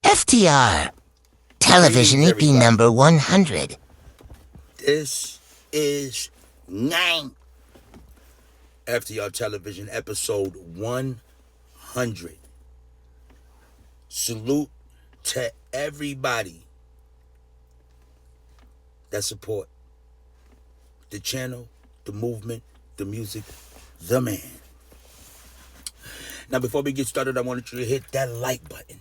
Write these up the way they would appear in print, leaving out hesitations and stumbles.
F.T.R.Television Greetings, EP everybody. number 100. This is 9 F.T.R. Television episode 100. Salute to everybody that support the channel, the movement, the music, the man. Now, before we get started, I want you to hit that like button.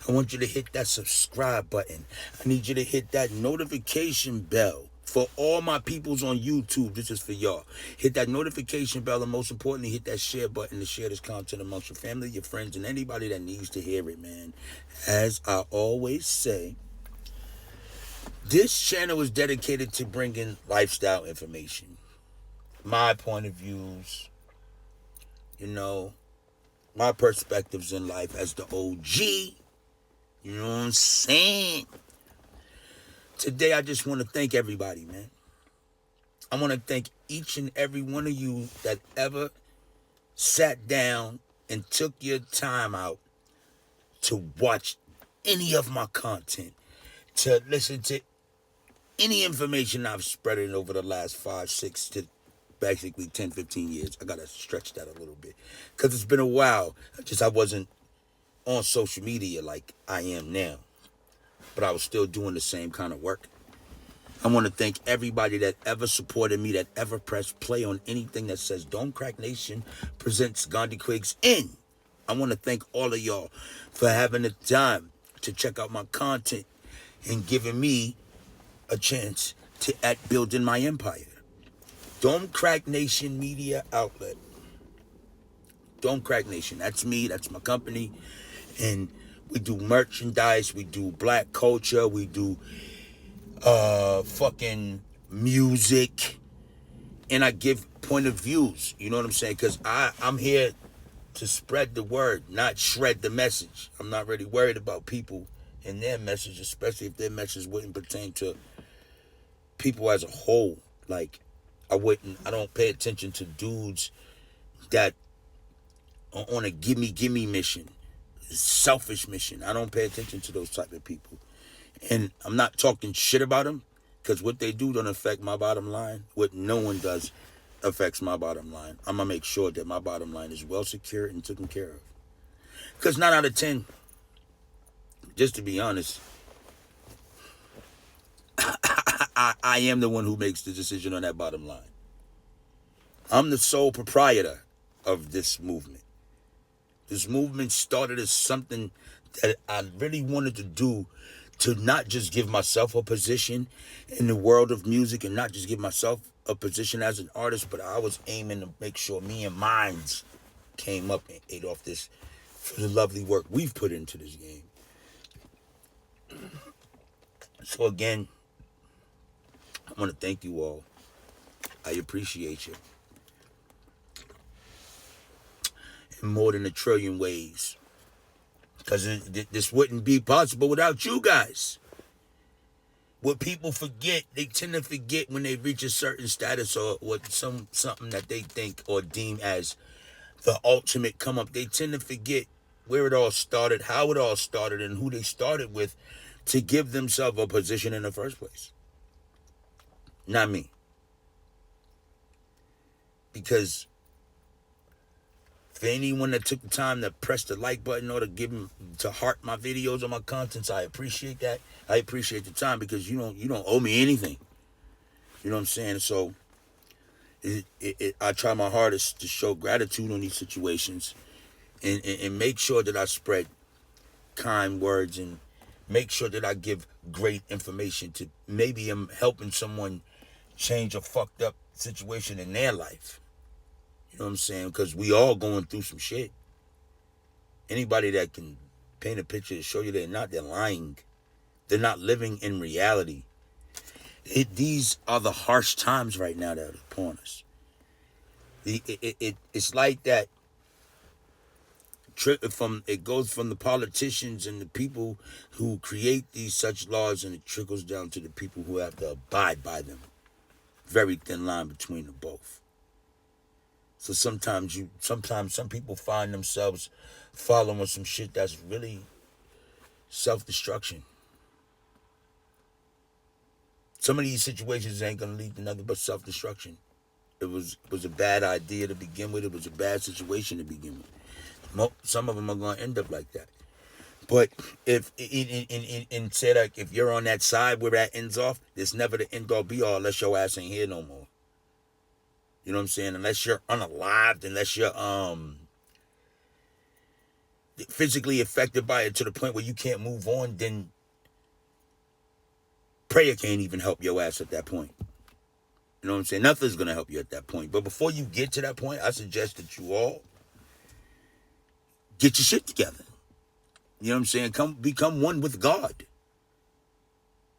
I want you to hit that subscribe button. I need you to hit that notification bell. For all my peoples on YouTube, this is for y'all. Hit that notification bell, and most importantly, hit that share button to share this content amongst your family, your friends, and anybody that needs to hear it, man. As I always say, this channel is dedicated to bringing lifestyle information, my point of views, my perspectives in life as the OG. You know what I'm saying? Today, I just want to thank everybody, man. I want to thank each and every one of you that ever sat down and took your time out to watch any of my content, to listen to any information I've spread it over the last 5, 6 to basically 10, 15 years. I got to stretch that a little bit because it's been a while. I wasn't on social media like I am now, but I was still doing the same kind of work. I want to thank everybody that ever supported me, that ever pressed play on anything that says Don't Crack Nation presents Gandhi Quiggs in. I want to thank all of y'all for having the time to check out my content and giving me a chance to at building my empire. Don't Crack Nation Media Outlet. Don't Crack Nation. That's me. That's my company. And we do merchandise. We do black culture. We do fucking music. And I give point of views. You know what I'm saying? Because I'm here to spread the word, not shred the message. I'm not really worried about people and their message, especially if their message wouldn't pertain to people as a whole. Like, I don't pay attention to dudes that are on a gimme mission, selfish mission. I don't pay attention to those type of people. And I'm not talking shit about them, because what they do don't affect my bottom line. What no one does affects my bottom line. I'm going to make sure that my bottom line is well secured and taken care of. Because 9 out of 10, just to be honest, I am the one who makes the decision on that bottom line. I'm the sole proprietor of this movement. This movement started as something that I really wanted to do, to not just give myself a position in the world of music and not just give myself a position as an artist, but I was aiming to make sure me and mines came up and ate off this for the lovely work we've put into this game. So again, I want to thank you all. I appreciate you. In more than a trillion ways. Because this wouldn't be possible without you guys. What people forget, they tend to forget when they reach a certain status or something that they think or deem as the ultimate come up. They tend to forget where it all started, how it all started, and who they started with to give themselves a position in the first place. Not me. Because for anyone that took the time to press the like button or to heart my videos or my contents, I appreciate that. I appreciate the time, because you don't owe me anything. You know what I'm saying? So I try my hardest to show gratitude on these situations and make sure that I spread kind words and make sure that I give great information to maybe I'm helping someone change a fucked up situation in their life. You know what I'm saying? Because we all going through some shit. Anybody that can paint a picture to show you they're lying. They're not living in reality. These are the harsh times right now that are upon us. It's like that. It goes from the politicians and the people who create these such laws, and it trickles down to the people who have to abide by them. Very thin line between the both. So sometimes some people find themselves following some shit that's really Self-destruction. Some of these situations ain't gonna lead to nothing but self-destruction. It was a bad idea to begin with. It was a bad situation to begin with. Some of them are gonna end up like that. But if say like if you're on that side where that ends off, it's never the end all be all unless your ass ain't here no more. You know what I'm saying? Unless you're unalived, unless you're physically affected by it to the point where you can't move on, then prayer can't even help your ass at that point. You know what I'm saying? Nothing's gonna help you at that point. But before you get to that point, I suggest that you all get your shit together. You know what I'm saying? Become one with God.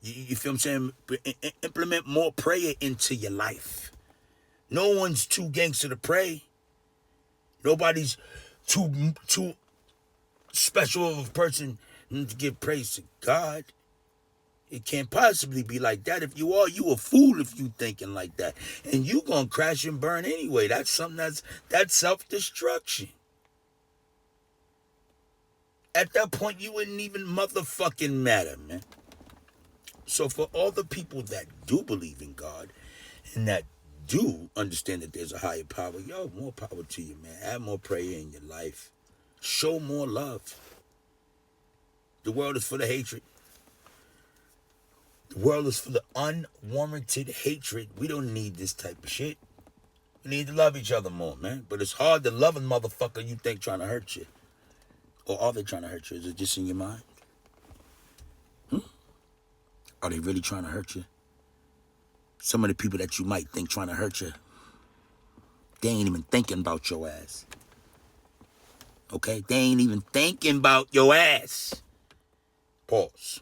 You feel what I'm saying? Implement more prayer into your life. No one's too gangster to pray. Nobody's too special of a person to give praise to God. It can't possibly be like that. If you are, you a fool if you thinking like that. And you gonna crash and burn anyway. That's something that's self-destruction. At that point, you wouldn't even motherfucking matter, man. So for all the people that do believe in God and that do understand that there's a higher power, yo, more power to you, man. Add more prayer in your life. Show more love. The world is full of hatred. The world is full of unwarranted hatred. We don't need this type of shit. We need to love each other more, man. But it's hard to love a motherfucker you think trying to hurt you. Or are they trying to hurt you? Is it just in your mind? Are they really trying to hurt you? Some of the people that you might think trying to hurt you, they ain't even thinking about your ass. Okay? They ain't even thinking about your ass. Pause.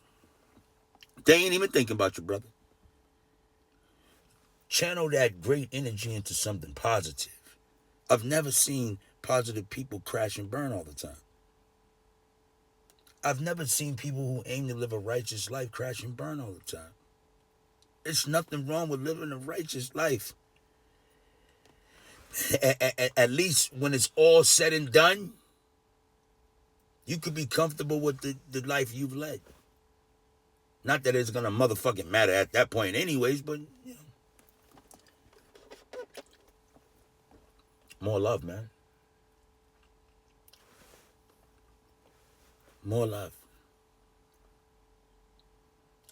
They ain't even thinking about you, brother. Channel that great energy into something positive. I've never seen positive people crash and burn all the time. I've never seen people who aim to live a righteous life crash and burn all the time. There's nothing wrong with living a righteous life. At least when it's all said and done, you could be comfortable with the life you've led. Not that it's gonna motherfucking matter at that point anyways, but, you know. More love, man. More love.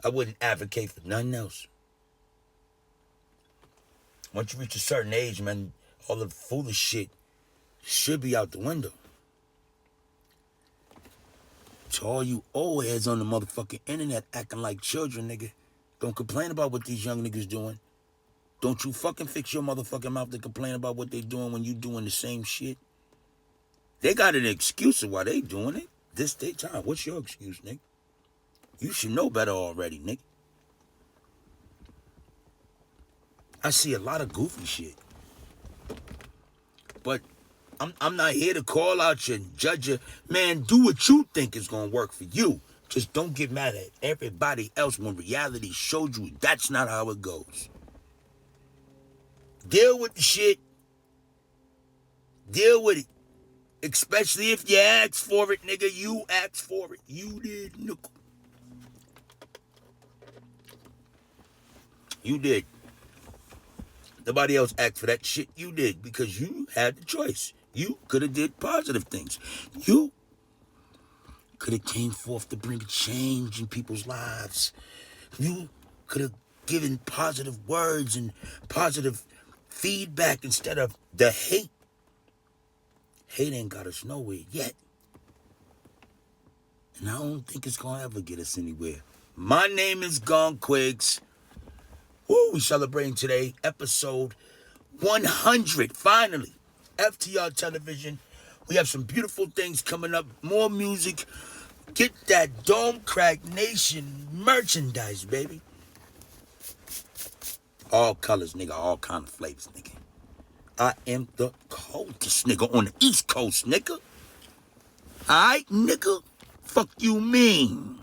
I wouldn't advocate for nothing else. Once you reach a certain age, man, all the foolish shit should be out the window. To all you old heads on the motherfucking internet acting like children, nigga, don't complain about what these young niggas doing. Don't you fucking fix your motherfucking mouth to complain about what they doing when you doing the same shit. They got an excuse of why they doing it. This day time. What's your excuse, nigga? You should know better already, nigga. I see a lot of goofy shit. But I'm not here to call out you and judge you. Man, do what you think is going to work for you. Just don't get mad at everybody else when reality showed you that's not how it goes. Deal with the shit. Deal with it. Especially if you ask for it, nigga. You asked for it. You did, nigga. You did. Nobody else asked for that shit. You did because you had the choice. You could have did positive things. You could have came forth to bring a change in people's lives. You could have given positive words and positive feedback instead of the hate. Hate ain't got us nowhere yet. And I don't think it's going to ever get us anywhere. My name is Gone Quigs. Woo, we celebrating today, episode 100, finally. F.T.R.Television. We have some beautiful things coming up, more music. Get that Dome Crack Nation merchandise, baby. All colors, nigga, all kind of flavors, nigga. I am the coldest nigga on the East Coast, nigga. Alright, nigga? Fuck you mean?